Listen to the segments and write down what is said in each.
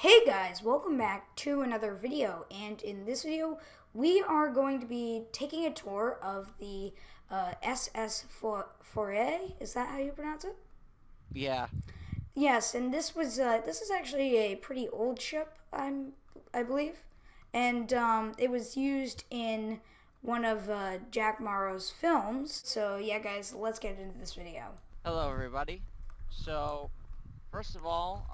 Hey guys, welcome back to another video, and in this video we are going to be taking a tour of the SS Foray. Is that how you pronounce it? Yeah. Yes, and this is actually a pretty old ship, I believe, and it was used in one of Jack Marrow's films. So yeah, guys, let's get into this video. Hello, everybody. So, first of all,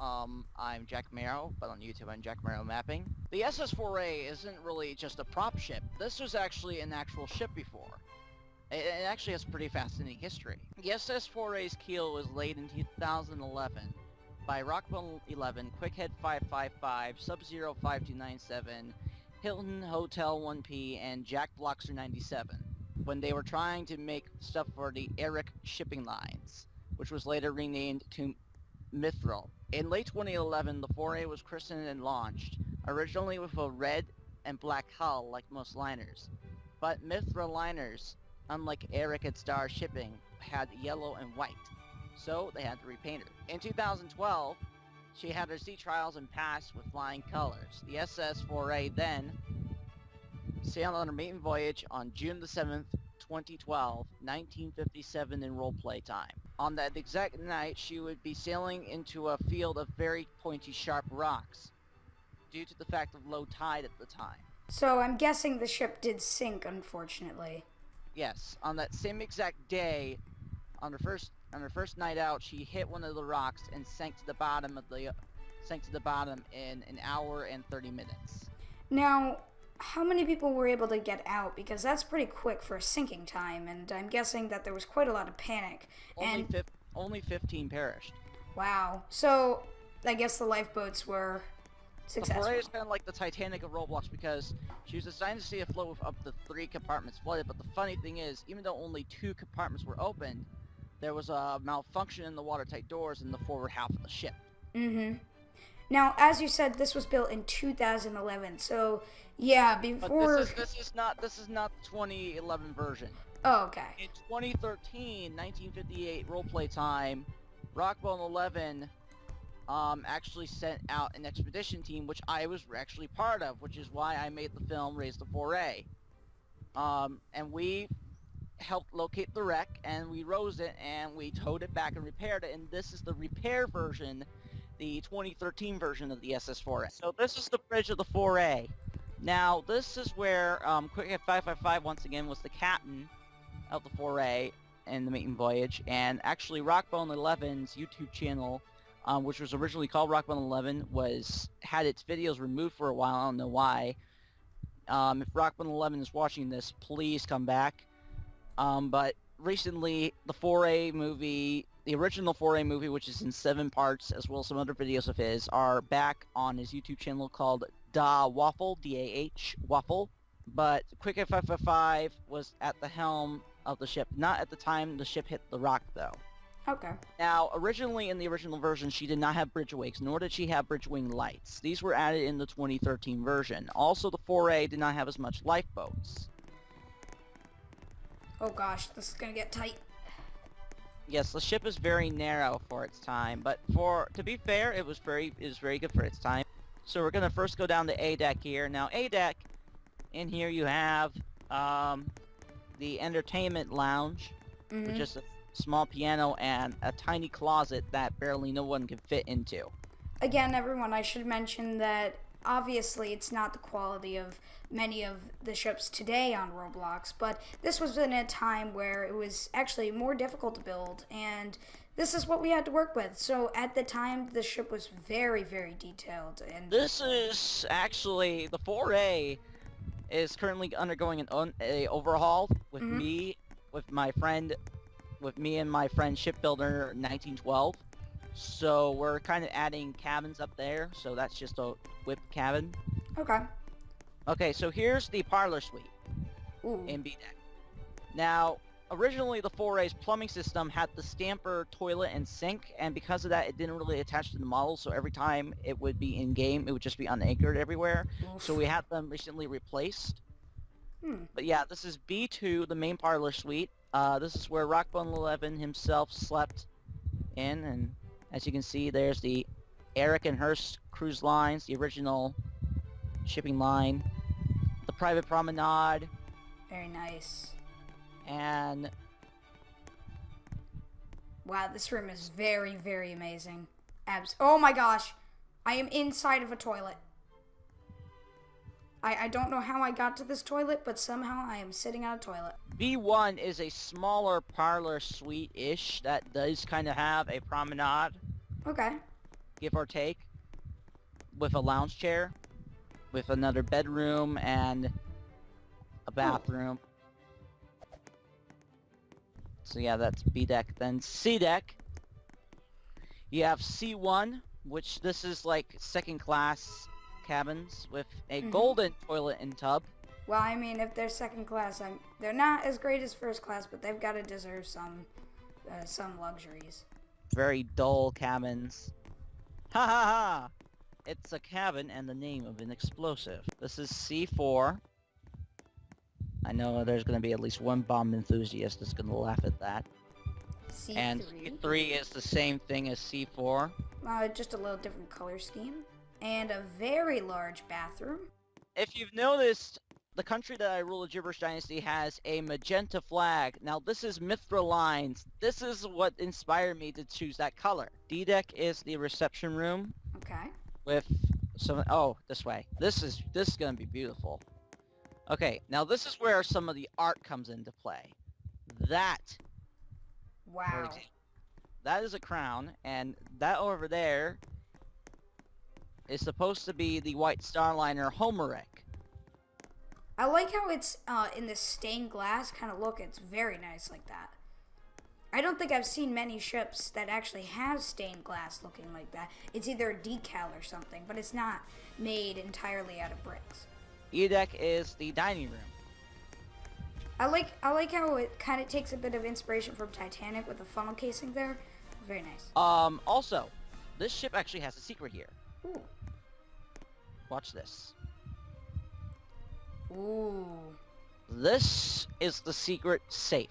I'm Jack Marrow, but on YouTube I'm Jack Marrow Mapping. The SS-4A isn't really just a prop ship. This was actually an actual ship before. It actually has pretty fascinating history. The SS-4A's keel was laid in 2011 by Rockwell 11, Quickhead 555, Sub-Zero 5297, Hilton Hotel 1P, and Jack Bloxer 97, when they were trying to make stuff for the Eric shipping lines, which was later renamed to Mithril. In late 2011, the Foray was christened and launched, originally with a red and black hull like most liners. But Mithril liners, unlike Eric and Star Shipping, had yellow and white, so they had to repaint her. In 2012, she had her sea trials and passed with flying colors. The SS Foray then sailed on her maiden voyage on June the 7th, 2012, 1957 in roleplay time. On that exact night, she would be sailing into a field of very pointy, sharp rocks, due to the fact of low tide at the time. So I'm guessing the ship did sink, unfortunately. Yes, on that same exact day, on her first night out, she hit one of the rocks and sank to the bottom in an hour and 30 minutes. Now, how many people were able to get out? Because that's pretty quick for a sinking time, and I'm guessing that there was quite a lot of panic. Only 15 perished. Wow. So, I guess the lifeboats were The successful. Foray is kind of like the Titanic of Roblox because she was designed to stay afloat with up to 3 compartments flooded, but the funny thing is, even though only 2 compartments were opened, there was a malfunction in the watertight doors in the forward half of the ship. Mm-hmm. Now, as you said, this was built in 2011, so yeah, before... But this is not the 2011 version. Oh, okay. In 2013, 1958 roleplay time, Rockwell 11 actually sent out an expedition team, which I was actually part of, which is why I made the film Raise the Foray. And we helped locate the wreck, and we rose it, and we towed it back and repaired it, and this is the repair version, the 2013 version of the SS-4A. So this is the bridge of the Foray. Now, this is where Quickhead 555 once again was the captain of the Foray in the maiden voyage, and actually Rockbone 11's YouTube channel, which was originally called Rockbone 11, had its videos removed for a while. I don't know why. If Rockbone 11 is watching this, please come back. But recently, the Foray movie, the original Foray movie, which is in 7 parts, as well as some other videos of his, are back on his YouTube channel called Da Waffle, D-A-H, Waffle. But Quickhead 555 was at the helm of the ship, not at the time the ship hit the rock, though. Okay. Now, originally in the original version, she did not have bridge wakes, nor did she have bridge wing lights. These were added in the 2013 version. Also, the Foray did not have as much lifeboats. Oh gosh, this is gonna get tight. Yes, the ship is very narrow for its time, but to be fair, it was very good for its time. So we're gonna first go down to A deck here. Now, A deck, in here you have the entertainment lounge, which is a small piano and a tiny closet that barely no one can fit into. Again, everyone, I should mention that obviously it's not the quality of many of the ships today on Roblox, but this was in a time where it was actually more difficult to build, and this is what we had to work with. So at the time, the ship was very, very detailed. And this is actually, the Foray is currently undergoing an overhaul with me and my friend Shipbuilder 1912. So we're kind of adding cabins up there, so that's just a whip cabin. Okay. Okay, so here's the parlor suite in B deck. Now, originally the Foray's plumbing system had the stamper, toilet, and sink, and because of that, it didn't really attach to the model, so every time it would be in-game, it would just be unanchored everywhere. Oof. So we had them recently replaced. But yeah, this is B2, the main parlor suite. This is where Rockbone 11 himself slept in, and as you can see, there's the Eric and Hearst cruise lines, the original shipping line, the private promenade, Very nice. and Wow, this room is very, very amazing. Oh my gosh. I am inside of a toilet. I don't know how I got to this toilet, but somehow I am sitting on a toilet. B1 is a smaller parlor suite-ish that does kind of have a promenade, Okay. give or take, with a lounge chair, with another bedroom and a bathroom. So yeah, that's B deck. Then C deck, you have C1, which this is like second class cabins with a golden toilet and tub. Well, I mean, if they're second class, they're not as great as first class, but they've got to deserve some luxuries. Very dull cabins. Ha ha ha! It's a cabin and the name of an explosive. This is C4. I know there's going to be at least one bomb enthusiast that's going to laugh at that. C3. And C3 is the same thing as C4. Just a little different color scheme. And a very large bathroom. If you've noticed, the country that I rule, the Gibberish Dynasty, has a magenta flag. Now, this is Mithra Lines. This is what inspired me to choose that color. D deck is the reception room. Okay. With some... Oh, this way. This is going to be beautiful. Okay, now this is where some of the art comes into play. That... Wow. That is a crown, and that over there is supposed to be the White Star Liner Homeric. I like how it's in this stained glass kind of look. It's very nice like that. I don't think I've seen many ships that actually have stained glass looking like that. It's either a decal or something, but it's not made entirely out of bricks. E deck is the dining room. I like how it kind of takes a bit of inspiration from Titanic with the funnel casing there. Very nice. Also, this ship actually has a secret here. Ooh. Watch this. Ooh. This is the secret safe.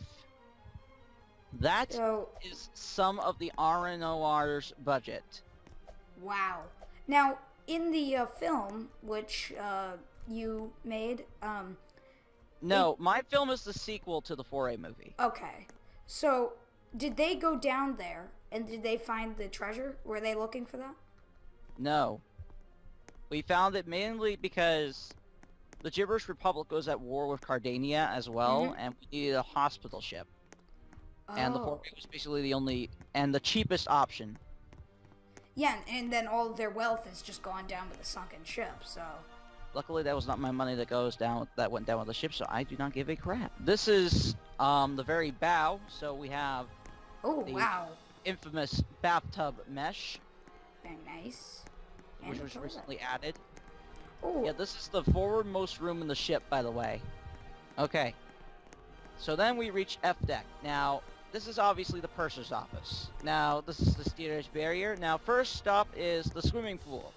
That So, is some of the RNOR's budget. wow. Now, in the film, which you made, No, my film is the sequel to the Foray movie. okay. So, did they go down there and did they find the treasure? Were they looking for that? No. We found it mainly because the Gibberish Republic was at war with Cardania as well, and we needed a hospital ship. And the Foray was basically the only and the cheapest option. Yeah, and then all of their wealth is just gone down with the sunken ship, so... Luckily, that was not my money that went down with the ship, so I do not give a crap. This is the very bow, so we have Oh, the wow. infamous bathtub mesh, Very nice. And which a was toilet. recently added. Ooh. Yeah, this is the forwardmost room in the ship, by the way. Okay. So then we reach F deck. Now, this is obviously the purser's office. Now, this is the steerage barrier. Now, first stop is the swimming pool.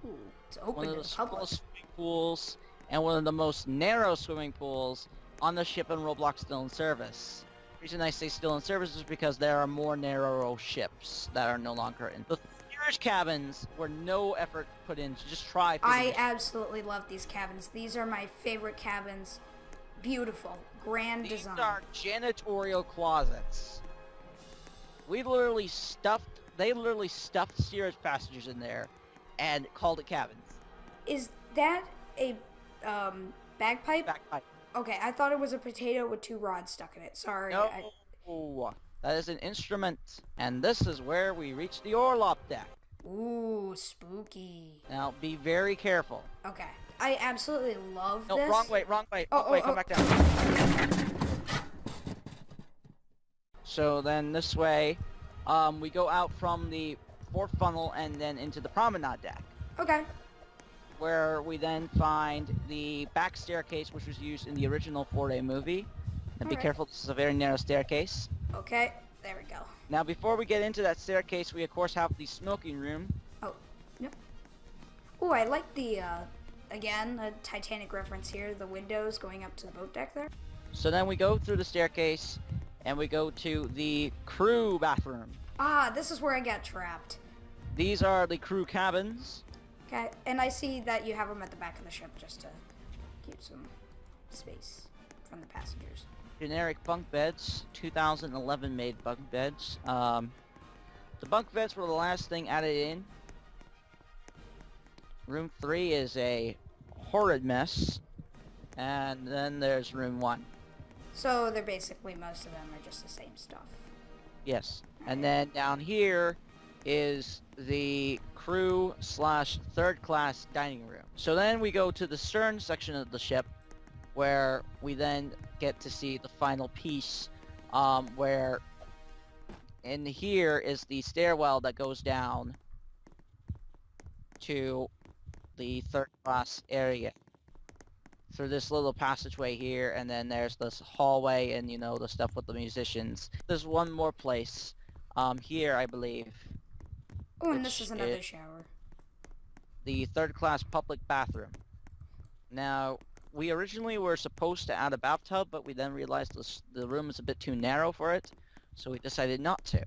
Ooh, it's One open of to the the public. smallest swimming pools, and one of the most narrow swimming pools on the ship in Roblox still in service. The reason I say still in service is because there are more narrow ships that are no longer in. The steerage cabins were no effort put in to just try. I absolutely love these cabins. These are my favorite cabins. Beautiful, grand These design. are janitorial closets. They literally stuffed steerage passengers in there and called it cabins. Is that a bagpipe? Backpipe. Okay, I thought it was a potato with two rods stuck in it. Sorry. No, that is an instrument. And this is where we reach the Orlop deck. Ooh, spooky. Now, be very careful. Okay. I absolutely love No, this. wrong way. Come back down. So then this way, we go out from the fourth funnel and then into the promenade deck, Okay. where we then find the back staircase, which was used in the original Foray movie. And be Alright. careful, this is a very narrow staircase. Okay. There we go. Now, before we get into that staircase, we of course have the smoking room. Oh, yep. Ooh, I like the, again, a Titanic reference here, the windows going up to the boat deck there. So then we go through the staircase, and we go to the crew bathroom. Ah, this is where I got trapped. These are the crew cabins. Okay, and I see that you have them at the back of the ship just to keep some space from the passengers. Generic bunk beds, 2011 made bunk beds. The bunk beds were the last thing added in. Room 3 is a horrid mess. And then there's room 1. So they're basically, most of them are just the same stuff. Yes. And then down here is the crew / third class dining room. So then we go to the stern section of the ship, where we then get to see the final piece, where in here is the stairwell that goes down to the third class area through this little passageway here, and then there's this hallway and, you know, the stuff with the musicians. There's one more place here, I believe. Oh, and this is another shower. The third class public bathroom. Now, we originally were supposed to add a bathtub, but we then realized the room is a bit too narrow for it, so we decided not to.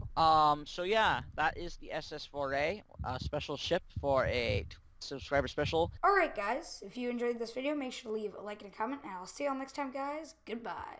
So yeah, that is the SS Foray, a special ship for a subscriber special. Alright guys, if you enjoyed this video, make sure to leave a like and a comment, and I'll see you all next time guys. Goodbye.